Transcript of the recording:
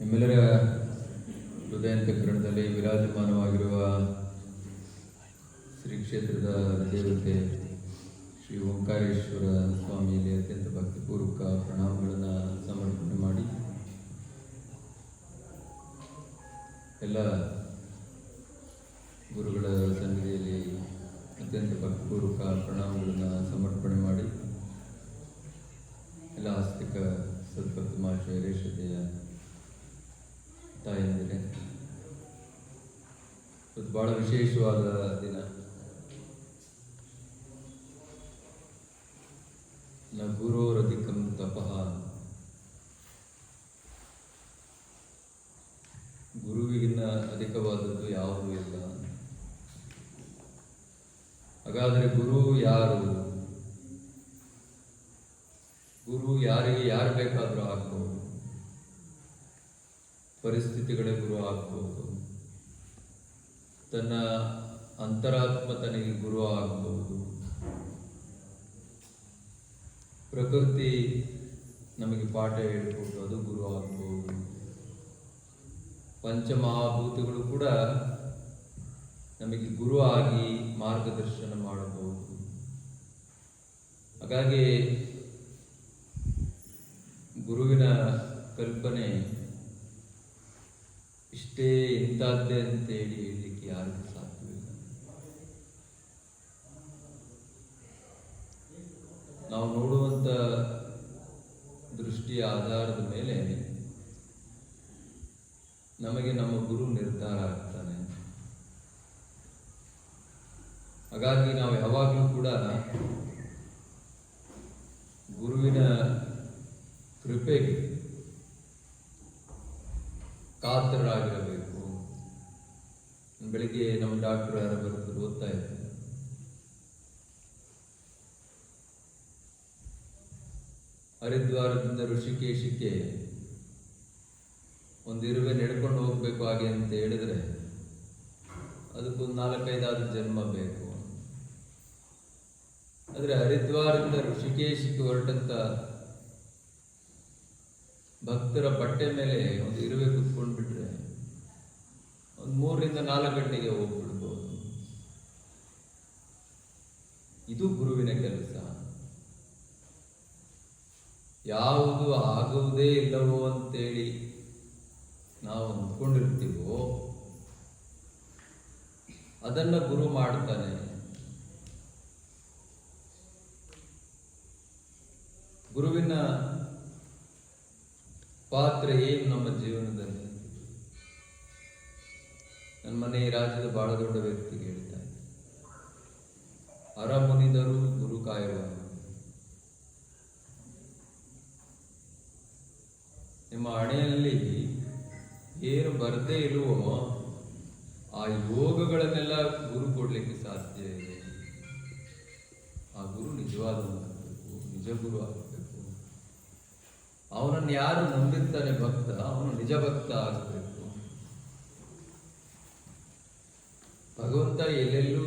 ನಿಮ್ಮೆಲ್ಲರ ಹೃದಯಾಂತಃಕರಣದಲ್ಲಿ ವಿರಾಜಮಾನವಾಗಿರುವ ಶ್ರೀ ಕ್ಷೇತ್ರದ ದೇವತೆ ಶ್ರೀ ಓಂಕಾರೇಶ್ವರ ಸ್ವಾಮಿಯಲ್ಲಿ ಅತ್ಯಂತ ಭಕ್ತಿಪೂರ್ವಕ ಪ್ರಣಾಮಗಳನ್ನು ಸಮರ್ಪಣೆ ಮಾಡಿ, ಎಲ್ಲ ಗುರುಗಳ ಸನ್ನಿಧಿಯಲ್ಲಿ ಅತ್ಯಂತ ಭಕ್ತಿಪೂರ್ವಕ ಪ್ರಣಾಮಗಳನ್ನು ಸಮರ್ಪಣೆ ಮಾಡಿ, ಎಲ್ಲ ಆಸ್ತಿಕ ಸದ್ಭಕ್ತಮಾಶಯ ರೇಷತೆಯ ತಾಯಂದಿರೆ, ಇದು ಬಹಳ ವಿಶೇಷವಾದ ದಿನ. ನ ಗುರೋರಧಿಕಂ ತಪಃ, ಗುರುವಿಗಿನ್ನ ಅಧಿಕವಾದದ್ದು ಯಾವುದೂ ಇಲ್ಲ. ಹಾಗಾದರೆ ಗುರು ಯಾರು? ಗುರು ಯಾರಿಗೆ ಯಾರು ಬೇಕಾದರೂ ಆಗ್ಬೋದು. ಪರಿಸ್ಥಿತಿಗಳೇ ಗುರು ಆಗ್ಬೋದು, ತನ್ನ ಅಂತರಾತ್ಮ ತನಗೆ ಗುರು ಆಗ್ಬೋದು, ಪ್ರಕೃತಿ ನಮಗೆ ಪಾಠ ಹೇಳ್ಬೋದು, ಅದು ಗುರು ಆಗ್ಬೋದು, ಪಂಚಮಹಾಭೂತಗಳು ಕೂಡ ನಮಗೆ ಗುರು ಆಗಿ ಮಾರ್ಗದರ್ಶನ ಮಾಡಬಹುದು. ಹಾಗಾಗಿ ಗುರುವಿನ ಕಲ್ಪನೆ ಇಷ್ಟೇ ಇಂಥದ್ದೇ ಅಂತೇಳಿ ಹೇಳಲಿಕ್ಕೆ ಯಾರಿಗೂ ಸಾಧ್ಯವಿಲ್ಲ. ನಾವು ನೋಡುವಂಥ ದೃಷ್ಟಿಯ ಆಧಾರದ ಮೇಲೆ ನಮಗೆ ನಮ್ಮ ಗುರು ನಿರ್ಧಾರ ಆಗ್ತಾನೆ. ಹಾಗಾಗಿ ನಾವು ಯಾವಾಗಲೂ ಕೂಡ ಗುರುವಿನ ಕೃಪೆಗೆ ಕಾತರರಾಗಿರಬೇಕು. ಬೆಳಿಗ್ಗೆ ನಮ್ಮ ಡಾಕ್ಟರ್ ಯಾರು ಬರೆದು ಓದ್ತಾ ಇದ್ದಾರೆ, ಹರಿದ್ವಾರದಿಂದ ಋಷಿಕೇಶಕ್ಕೆ ಒಂದು ಇರುವೆ ನಡ್ಕೊಂಡು ಹೋಗ್ಬೇಕು ಹಾಗೆ ಅಂತ ಹೇಳಿದ್ರೆ ಅದಕ್ಕೊಂದು 4-5 ಜನ್ಮ ಬೇಕು. ಆದರೆ ಹರಿದ್ವಾರದಿಂದ ಋಷಿಕೇಶಕ್ಕೆ ಹೊರಟಂತ ಭಕ್ತರ ಬಟ್ಟೆ ಮೇಲೆ ಒಂದು ಇರುವೆ ಕುತ್ಕೊಂಡು ಬಿಟ್ರೆ ಒಂದು 3-4 ಗಂಟೆಗೆ ಹೋಗ್ಬಿಡ್ಬೋದು. ಇದು ಗುರುವಿನ ಕೆಲಸ. ಯಾವುದು ಆಗುವುದೇ ಇಲ್ಲವೋ ಅಂತೇಳಿ ನಾವು ಅಂದ್ಕೊಂಡಿರ್ತೀವೋ ಅದನ್ನ ಗುರು ಮಾಡ್ತಾನೆ. ಗುರುವಿನ ಪಾತ್ರ ಏನು ನಮ್ಮ ಜೀವನದಲ್ಲಿ? ನನ್ನ ಮನೆ ರಾಜ್ಯದ ಬಹಳ ದೊಡ್ಡ ವ್ಯಕ್ತಿಗೆ ಹೇಳ್ತಾರೆ, ಅರಮುನಿದರು ಗುರು ಕಾಯುವ. ನಿಮ್ಮ ಹಣೆಯಲ್ಲಿ ಏನು ಬರದೇ ಇರುವೋ ಆ ಯೋಗಗಳನ್ನೆಲ್ಲ ಗುರು ಕೊಡ್ಲಿಕ್ಕೆ ಸಾಧ್ಯ ಇದೆ. ಆ ಗುರು ನಿಜವಾದವನಾಗಬೇಕು, ನಿಜ ಗುರು ಆಗಬೇಕು. ಅವನನ್ನು ಯಾರು ನಂಬಿರ್ತಾನೆ ಭಕ್ತ, ಅವನು ನಿಜ ಭಕ್ತ ಆಗಬೇಕು. ಭಗವಂತ ಎಲ್ಲೆಲ್ಲೂ